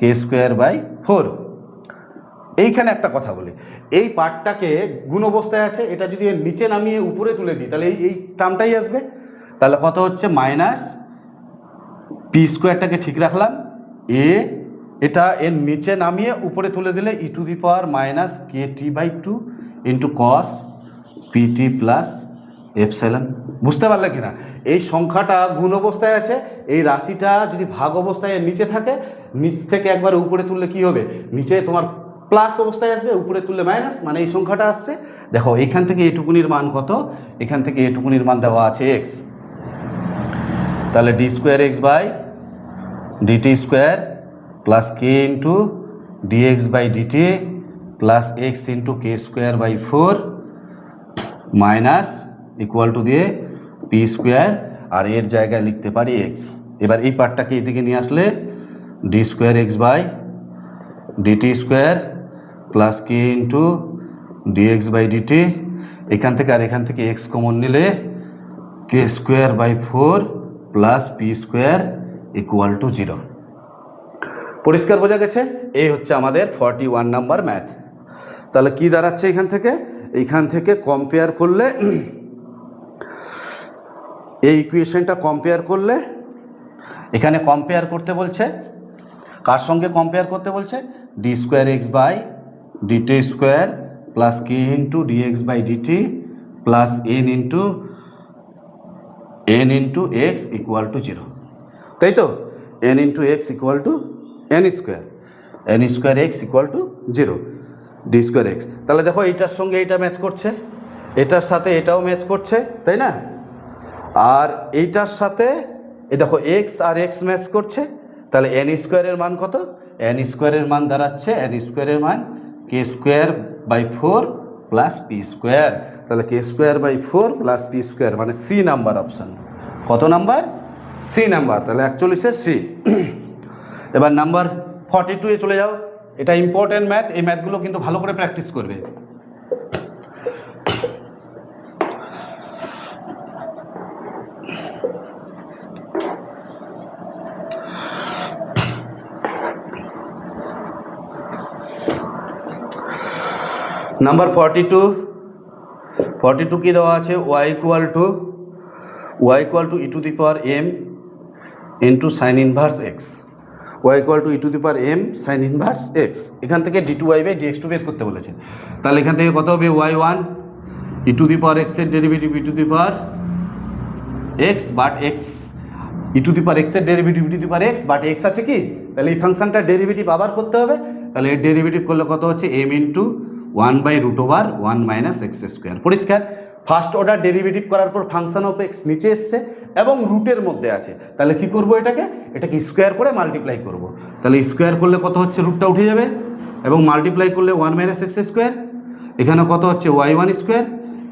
K square by 4। এইখানে একটা কথা বলি, এই পার্টটাকে গুণ অবস্থায় আছে, এটা যদি এর নিচে নামিয়ে উপরে তুলে দিই তাহলে এই টার্মটাই আসবে, তাহলে কত হচ্ছে মাইনাস পি স্কোয়ারটাকে ঠিক রাখলাম, এ এটা এর নিচে নামিয়ে উপরে তুলে দিলে e to the power minus k T by two into cos PT plus epsilon. বুঝতে পারলে কিনা? এই সংখ্যাটা গুণ অবস্থায় আছে, এই রাশিটা যদি ভাগ অবস্থায় এর নিচে থাকে, নিচ থেকে একবার উপরে তুললে কি হবে, নিচে তোমার প্লাস অবস্থায় আসবে, উপরে তুললে মাইনাস, মানে এই সংখ্যাটা আসছে। দেখো এখান থেকে এটুকুনির মান কত, এখান থেকে এটুকুনির মান দেওয়া আছে এক্স, তাহলে d square x by DT square plus k into dx by dt plus x into K square by 4 minus equal to দিয়ে পি স্কোয়ার, আর এর জায়গায় লিখতে পারি এক্স। এবার এই পার্টটাকে এদিকে নিয়ে আসলে d square x by DT square plus k into dx by d t, এখান থেকে আর এখান থেকে এক্স কমন নিলে k square by 4 plus p square equal to 0। পরিষ্কার বোঝা গেছে? এই হচ্ছে আমাদের 41 নাম্বার ম্যাথ। তাহলে কি দাঁড়াচ্ছে এইখান থেকে কম্পেয়ার করলে, এই ইকুয়েশনটা কম্পেয়ার করলে, এখানে কম্পেয়ার করতে বলছে, কার সঙ্গে কম্পেয়ার করতে বলছে, d square x by DT square plus k into dx by dt plus n into x equal to 0, তাই তো। N into x equal to n square x equal to 0, d square x. তাহলে দেখো এইটার সঙ্গে এইটা match করছে, এটার সাথে এটাও ম্যাচ করছে, তাই না। আর এইটার সাথে এই দেখো এক্স আর এক্স ম্যাচ করছে, তাহলে এন স্কোয়ারের মান কত? এন স্কোয়ারের মান দাঁড়াচ্ছে, এন স্কোয়ারের মান k square by 4 plus p square. তাহলে k square by 4 plus p square মানে সি নাম্বার অপশান। কত নাম্বার? C number. তাহলে 41-এর সি। এবার নাম্বার 42-এ চলে যাও। এটা ইম্পর্টেন্ট ম্যাথ, এই ম্যাথগুলো কিন্তু ভালো করে প্র্যাকটিস করবে। নাম্বার 42 কি দেওয়া আছে? y equal to E to the power m into sine inverse x. y equal to E to the power m sign inverse x. এখান থেকে d2y বাই dx2 বের করতে বলেছে। তাহলে এখান থেকে কত হবে? y1 E to the power এক্সের derivative E to the power x, but x e to the power এক্সের derivative E to the power x, but x আছে কি? তাহলে এই ফাংশনটার ডেরিভেটিভ আবার করতে হবে। তাহলে এর ডেরিভেটিভ করলে কত হচ্ছে? m into 1/√1 minus x square. পরিষ্কার? ফার্স্ট অর্ডার ডেরিভেটিভ করার পর ফাংশন অফ এক্স নিচে এসছে এবং রুটের মধ্যে আছে। তাহলে কি করব? এটাকে স্কোয়ার করে মাল্টিপ্লাই করব। তাহলে স্কোয়ার করলে কত হচ্ছে? রুটটা উঠে যাবে এবং মাল্টিপ্লাই করলে 1 মাইনাস এক্স স্কোয়ার। এখানে কত হচ্ছে? y1 স্কোয়ার,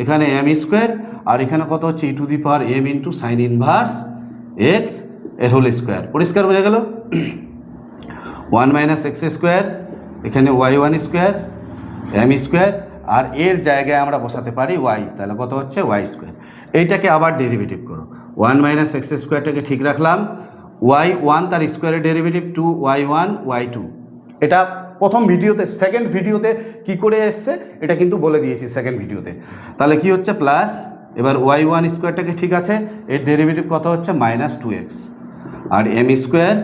এখানে m স্কোয়ার, আর এখানে কত হচ্ছে? ই to the power m into sine inverse x এর হোল স্কোয়ার। পরিষ্কার বোঝা গেল? 1 মাইনাস এক্স স্কোয়ার, এখানে y1 স্কোয়ার, m স্কোয়ার, আর এর জায়গায় আমরা বসাতে পারি y। তাহলে কত হচ্ছে? y square. এইটাকে আবার ডেরিভেটিভ করো। 1 মাইনাস এক্স স্কোয়ারটাকে ঠিক রাখলাম, y1 তার স্কোয়ারের ডেরিভেটিভ 2y1 y2। এটা প্রথম ভিডিওতে, সেকেন্ড ভিডিওতে কি করে এসছে এটা কিন্তু বলে দিয়েছি সেকেন্ড ভিডিওতে। তাহলে কি হচ্ছে? প্লাস, এবার y1 স্কোয়ারটাকে ঠিক আছে, এর ডেরিভেটিভ কত হচ্ছে? মাইনাস 2x, আর m স্কোয়ার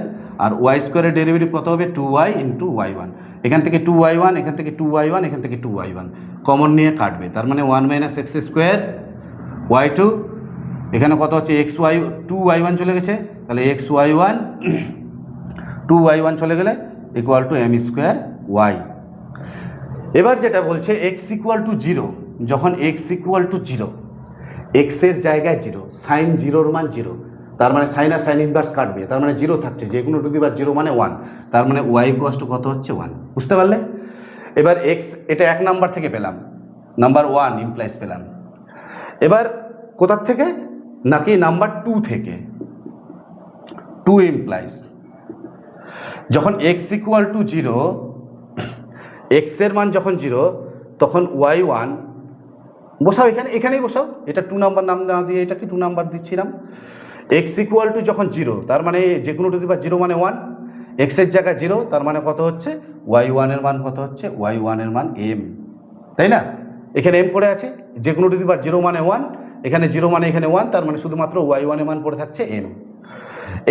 আর y স্কোয়ারের ডেরিভেটিভ কত হবে? 2y into y1। এখান থেকে 2y1, এখান থেকে 2y1, এখান থেকে 2y1 কমন নিয়ে কাটবে। তার মানে 1 মাইনাস এক্স স্কোয়ার y2, এখানে কত হচ্ছে? xy 2y1 চলে গেছে, তাহলে xy1 2y1 চলে গেলে equal to m square y। এবার যেটা বলছে x ইকুয়াল টু 0, যখন x ইকুয়াল টু 0, এক্সের জায়গায় 0, সাইন 0-র মান 0, তার মানে সাইন আর সাইন ইনভার্স কাটবে, তার মানে 0 থাকছে, যে কোনো টু দি পাওয়ার 0 মানে 1, তার মানে y ইকুয়াল টু কত হচ্ছে? 1। বুঝতে পারলে? এবার x এটা 1 নাম্বার থেকে পেলাম, নাম্বার 1 ইমপ্লাইজ পেলাম। এবার কোথার থেকে? নাকি নাম্বার 2 থেকে। 2 ইমপ্লাইজ যখন x ইকুয়াল টু 0, এক্সের মান যখন 0, তখন y1 বসাও, এখানেই বসাও। এটা 2 নাম্বার নাম না দিয়ে এটাকে 2 নাম্বার দিচ্ছিলাম। এক্স ইকুয়াল টু যখন 0, তার মানে যে কোনো টু দি পাওয়ার 0 মানে 1, এক্সের জায়গায় 0, তার মানে কত হচ্ছে? y1 এর মান কত হচ্ছে? y1 এর মান m, তাই না? এখানে m পড়ে আছে, যে কোনো টু দি পাওয়ার 0 মানে 1, এখানে 0 মানে এখানে 1, তার মানে শুধুমাত্র y1 এর মান পড়ে থাকছে m।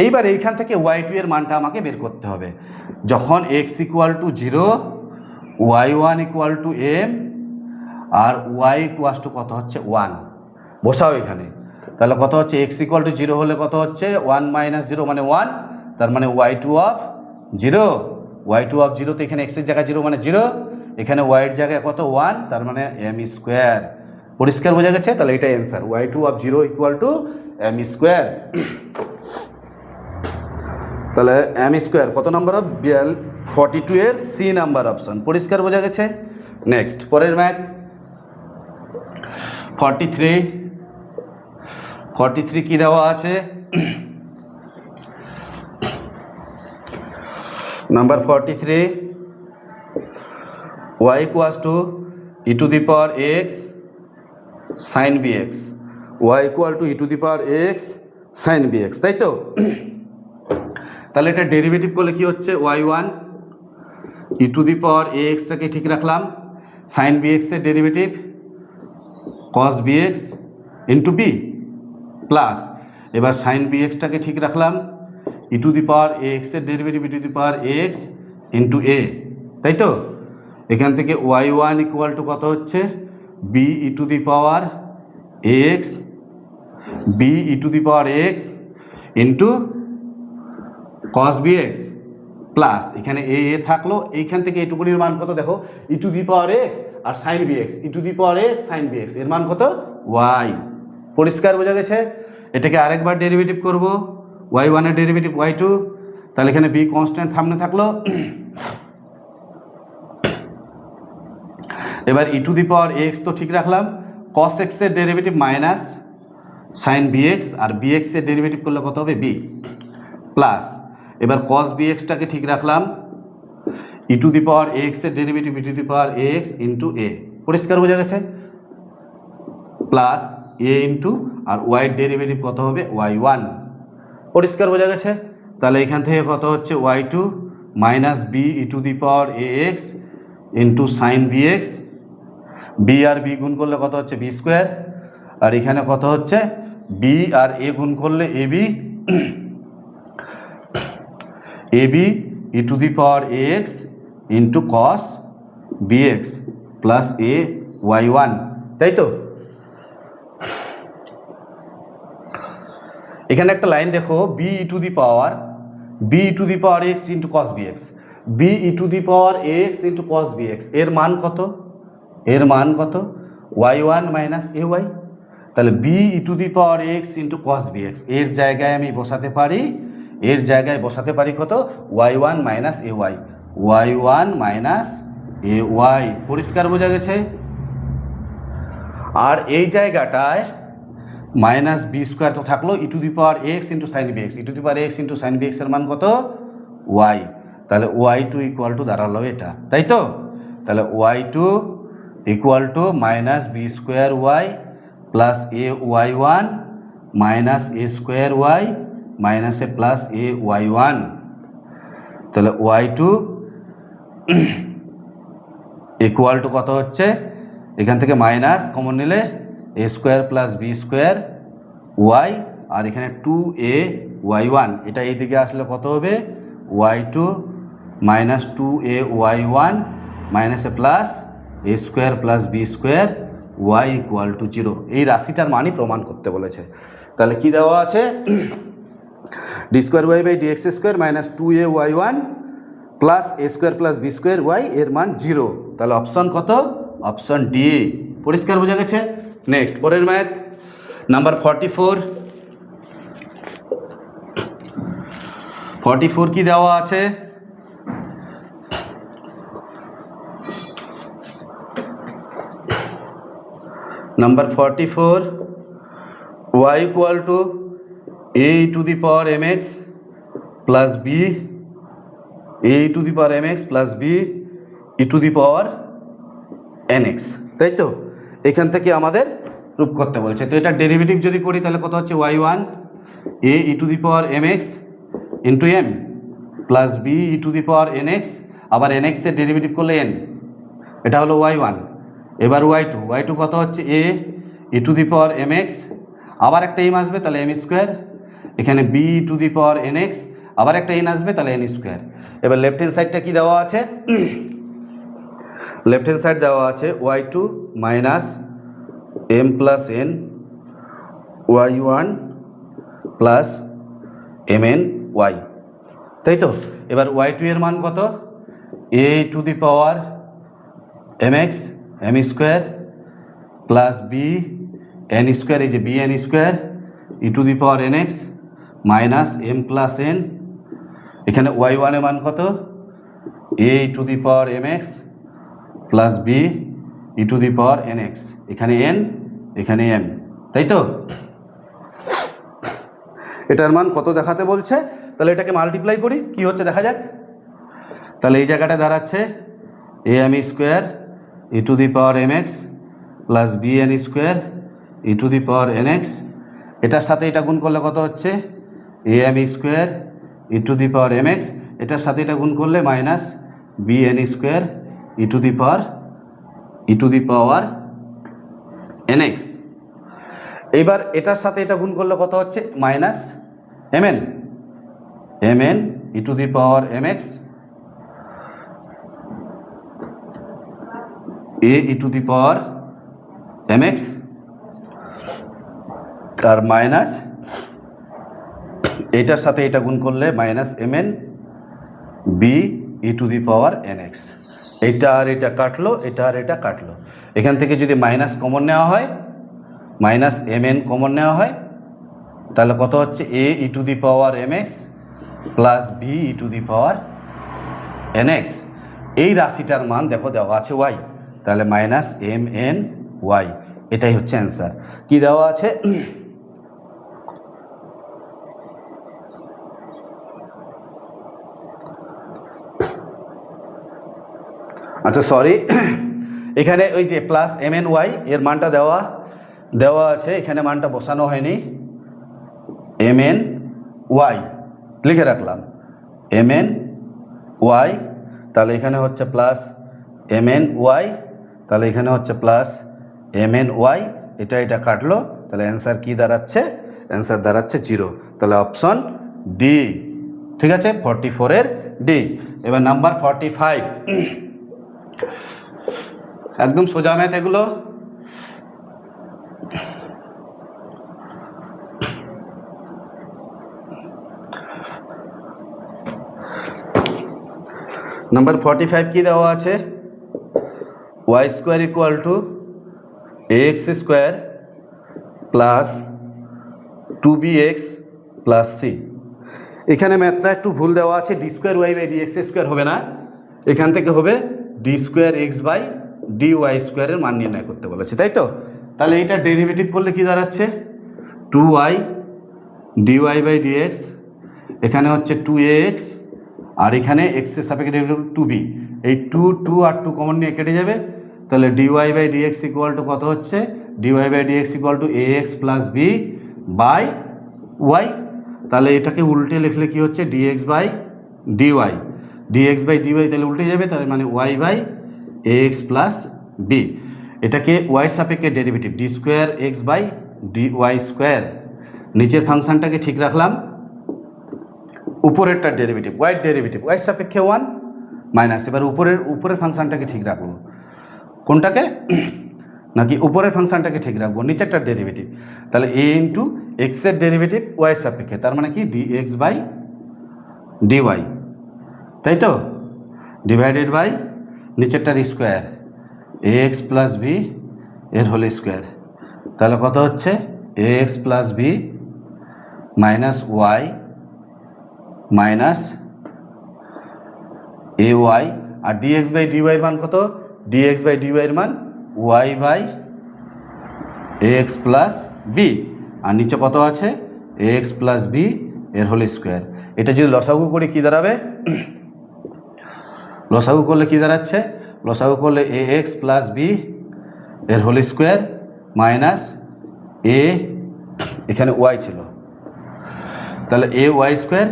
এইবার এইখান থেকে y2 এর মানটা আমাকে বের করতে হবে। যখন x equal to 0, y1 equal to m, আর y ইকুয়াল টু কত হচ্ছে? 1। বসাও এখানে। তাহলে কত হচ্ছে? x ইকুয়াল টু 0 হলে কত হচ্ছে? 1 মাইনাস 0 মানে 1, তার মানে y2 অফ 0, y2 অফ 0, তো এখানে x এর জায়গায় 0 মানে 0, এখানে y এর জায়গায় কত? 1, তার মানে m স্কোয়ার। পরিষ্কার বোঝা গেছে? তাহলে এটাই answer, y2 of 0 equal to m square. তাহলে m স্কোয়ার কত নাম্বার? 42 এর সি নাম্বার অপশন। পরিষ্কার বোঝা গেছে? নেক্সট পরের ম্যাথ 43 কি দেওয়া আছে? Number 43, y equals to E to the power x sine bx, y equal to E to the power x sine bx, তাই তো? তাহলে এটা ডেরিভেটিভ করলে কি হচ্ছে? y1 ই টু দি পাওয়ার axটাকে ঠিক রাখলাম, সাইন bx এর derivative cos bx into b, plus এবার সাইন bxটাকে ঠিক রাখলাম, ই টু দি পাওয়ার x এর derivative E to the power x into a, তাই তো? এখান থেকে y1 ইকুয়াল টু কত হচ্ছে? b e to the power x, b e to the power x into cos bx, plus এখানে a থাকলো, এইখান থেকে এইটুকুনির মান কত? দেখো, ই টু দি পাওয়ার x আর sine bx, e to the power x sine bx, এর মান কত? y। পরিষ্কার বোঝা গেছে? এটাকে আরেকবার ডেরিভেটিভ করব, y1 এর ডেরিভেটিভ y2, তাহলে এখানে b কনস্ট্যান্ট সামনে থাকলো। এবার ই টু দি পাওয়ার এক্স তো ঠিক রাখলাম, কস এক্স এর ডেরিভেটিভ মাইনাস সাইন বিএক্স, আর বিএক্স এর ডেরিভেটিভ করলে কত হবে বি, প্লাস এবার কস বিএক্সটাকে ঠিক রাখলাম, ই টু দি পাওয়ার এক্স এর derivative E to the power x into a, পরিষ্কার বোঝা গেছে, প্লাস এ ইন্টু আর ওয়াইয়ের ডেরিভেটিভ কত হবে y1, পরিষ্কার বোঝা গেছে। তাহলে এখান থেকে কত হচ্ছে y2 minus B E to the power a x into sine bx, b আর বি গুণ করলে কত হচ্ছে বি স্কোয়ার, আর এখানে কত হচ্ছে বি আর এ গুণ করলে a b, a b e to the power a x into cos b x plus a y1, তাই তো। এখানে একটা লাইন দেখো, b E to the power x into cos b x, b E to the power x into cos b x, এর মান কত, এর মান কত y1 মাইনাস এ ওয়াই, তাহলে b E to the power x into cos b x এর জায়গায় আমি বসাতে পারি, এর জায়গায় বসাতে পারি কত y1 minus a Y, y1 minus a Y, পরিষ্কার বোঝা গেছে। আর এই জায়গাটায় মাইনাস বি স্কোয়ার তো থাকলো, e to the power x into sine b x, e to the power x into sine b x এর মান কত ওয়াই, তাহলে y2 ইকুয়াল টু দাঁড়ালো এটা, তাই তো। তাহলে y2 equal to minus b square y plus a y1 minus a square y minus a plus a y1, তাহলে y2 ইকুয়াল টু কত হচ্ছে, এখান থেকে মাইনাস কমন নিলে a square plus b square y, আর এখানে 2a y1, এটা এই দিকে আসলে কত হবে y2 minus 2a y1 minus a plus a square plus b square Y equal to 0, এই রাশিটার মানই প্রমাণ করতে বলেছে। তাহলে কি দেওয়া আছে, d square y by d x square minus 2a y1 plus a square plus b square y, এর মান 0, তাহলে অপশন কত, অপশন ডি, পরিষ্কার বোঝা গেছে। নেক্সট পরের ম্যাথ নাম্বার 44 কি দেওয়া আছে, number 44 y equal to a to the power m x plus b, a to the power m x plus B E to the power n x, তাই তো। এখান থেকে আমাদের প্রুফ করতে বলছে, তো এটা ডেরিভেটিভ যদি করি তাহলে কত হচ্ছে y1 a E to the power m x into m plus B E to the power n x, আবার এন এক্সের ডেরিভেটিভ করলে এন, এটা হলো y1। এবার y2 কত হচ্ছে a E to the power m x, আবার একটা এম আসবে তাহলে এম স্কোয়ার, এখানে b E to the power n x, আবার একটা এন আসবে তাহলে এন স্কোয়ার। এবার লেফট হ্যান্ড সাইডটা কি দেওয়া আছে, লেফট হ্যান্ড সাইড দেওয়া আছে y2 minus m plus n y1 plus m n y, তাই তো। এবার y2 এর মান কত, a to the power m x m square plus B n square, এই যে b n square e to the power n x minus m plus n, এখানে y1 এর মান কত a to the power m x plus B E to the power n x, এখানে n এখানে M, তাই তো। এটার মান কত দেখাতে বলছে, তাহলে এটাকে মাল্টিপ্লাই করি কি হচ্ছে দেখা যাক। তাহলে এই জায়গাটা দাঁড়াচ্ছে a m square e to the power m x plus B n square e to the power n x, এটার সাথে এটা গুণ করলে কত হচ্ছে a m square e to the power m x, এটার সাথে এটা গুণ করলে minus b n square e to the power n x. এইবার এটার সাথে এটা গুণ করলে কত হচ্ছে minus m n e to the power m x a E to the power m x, আর মাইনাস এটার সাথে এটা গুণ করলে minus m n b E to the power n x. এটা আর এটা কাটলো, এটা আর এটা কাটলো, এখান থেকে যদি মাইনাস কমন নেওয়া হয়, মাইনাস এম এন কমন নেওয়া হয়, তাহলে কত হচ্ছে a E to the power m x plus B E to the power n x. এই রাশিটার মান দেখো দেওয়া আছে ওয়াই, তাহলে মাইনাস এম এন ওয়াই, এটাই হচ্ছে অ্যান্সার। কি দেওয়া আছে? আচ্ছা সরি, এখানে ওই যে প্লাস এম এন ওয়াই এর মানটা দেওয়া আছে, এখানে মানটা বসানো হয়নি। এম এন ওয়াই লিখে রাখলাম, এম এন ওয়াই, তাহলে এখানে হচ্ছে প্লাস এম এন ওয়াই, তাহলে এখানে হচ্ছে প্লাস এম এন ওয়াই, এটা কাটলো, তাহলে অ্যান্সার কি দাঁড়াচ্ছে? অ্যান্সার দাঁড়াচ্ছে 0। তাহলে অপশন ডি, ঠিক আছে, 44-এর ডি। এবার নাম্বার 45, একদম সোজা ম্যাথ এগুলো। নাম্বার 45 কি দেওয়া আছে? Y square equal to a x square plus 2bx plus c. এখানে ম্যাথটা একটু ভুল দেওয়া আছে, d square y by d x square হবে না, এখান থেকে হবে d square x by d y স্কোয়ারের মান নির্ণয় করতে বলেছে, তাই তো? তাহলে এইটা ডেরিভেটিভ করলে কি দাঁড়াচ্ছে? 2y dy বাই ডিএক্স, এখানে হচ্ছে 2ax, আর এখানে এক্সের সাপেক্ষে ডেরিভেটিভ 2b, এই 2 আর 2 কমন নিয়ে কেটে যাবে, তাহলে dy by dx equal to কত হচ্ছে? dy by dx equal to ax plus b by y. তাহলে এটাকে উল্টে লিখলে কি হচ্ছে? dx by d y, dx by d y তাহলে উল্টে যাবে, তাহলে মানে y by ax plus b. এটাকে ওয়াই সাপেক্ষে derivative d square x by d y square. নিচের ফাংশনটাকে ঠিক রাখলাম, উপরেরটার ডেরিভেটিভ ওয়াইয়ের ডেরিভেটিভ ওয়াই সাপেক্ষে 1 মাইনাস, এবার উপরের ফাংশনটাকে ঠিক রাখবো, কোনটাকে? নাকি উপরের ফাংশনটাকে ঠিক রাখবো, নিচেরটার ডেরিভেটিভ। তাহলে এ ইন্টু এক্সের ডেরিভেটিভ ওয়াইয়ের সাপেক্ষে, তার মানে কি ডি এক্স বাই ডিওয়াই, তাই তো? ডিভাইডেড বাই নিচেরটার square a x plus b এর হোল স্কোয়ার, তাহলে কত হচ্ছে? A x plus b minus y minus a y, আর ডিএক্স বাই ডিওয়াইয়ের মান কত? ডিএক্স বাই ডিওয়াইয়ের মান y by a x plus b, আর নিচে কত আছে? এ এক্স প্লাস বি এর হোল স্কোয়ার। এটা যদি লসাগু করি কি দাঁড়াবে? লসাগু করলে কি দাঁড়াচ্ছে? লসাগু করলে এ এক্স প্লাস বি এর হোল স্কোয়ার মাইনাস এ, এখানে ওয়াই ছিল, তাহলে এ ওয়াই স্কোয়ার,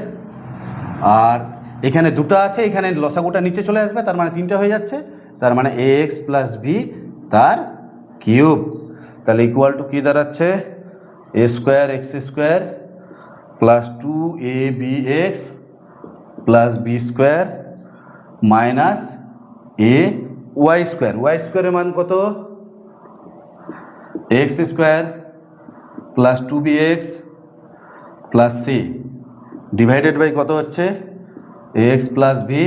আর এখানে দুটো আছে, এখানে লসাগুটা নিচে চলে আসবে, তার মানে 3টা হয়ে যাচ্ছে, তার মানে এ এক্স প্লাস বি তার কিউব। তাহলে ইকুয়াল টু কী দাঁড়াচ্ছে? A square x square plus 2ab plus b square minus a y square. Y স্কোয়ারের মান কত? X square plus 2bx plus c divided by কত হচ্ছে? এক্স প্লাস বি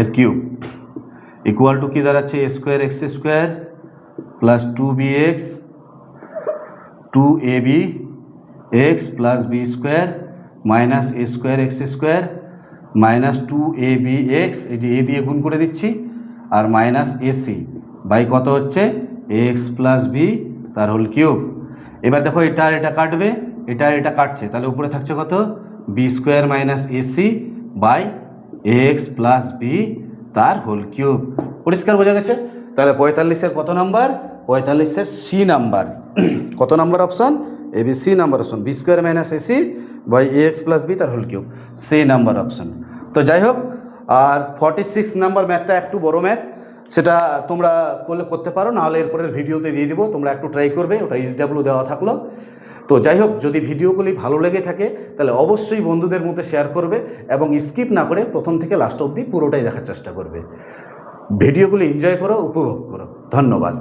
এর কিউব ইকুয়াল টু কী দাঁড়াচ্ছে? A square x square plus 2bx 2ab x plus b square minus a square x square minus 2abx, এই যে এ দিয়ে গুণ করে দিচ্ছি, আর মাইনাস এসি বাই কত হচ্ছে? এক্স প্লাস বি তার হোল কিউব। এবার দেখো এটা আর এটা কাটবে, এটা আর এটা কাটছে, তাহলে উপরে থাকছে কত? B square minus a c by x plus b তার হোল কিউব। পরিষ্কার বোঝা গেছে? তাহলে 45-এর কত নাম্বার? 45-এর সি নাম্বার। কত number option? A b c number option, b square minus a c by a x plus b তার whole cube, c number option. তো যাই হোক, আর 46 নাম্বার ম্যাথটা একটু বড় ম্যাথ, সেটা তোমরা করতে পারো, নাহলে এরপরের ভিডিওতে দিয়ে দিব, তোমরা একটু ট্রাই করবে, ওটা SW দেওয়া থাকলো। তো যাই হোক, যদি ভিডিওগুলি ভালো লেগে থাকে তাহলে অবশ্যই বন্ধুদের মধ্যে শেয়ার করবে এবং স্কিপ না করে প্রথম থেকে লাস্ট অবধি পুরোটাই দেখার চেষ্টা করবে। ভিডিওগুলি এনজয় করো, উপভোগ করো। ধন্যবাদ।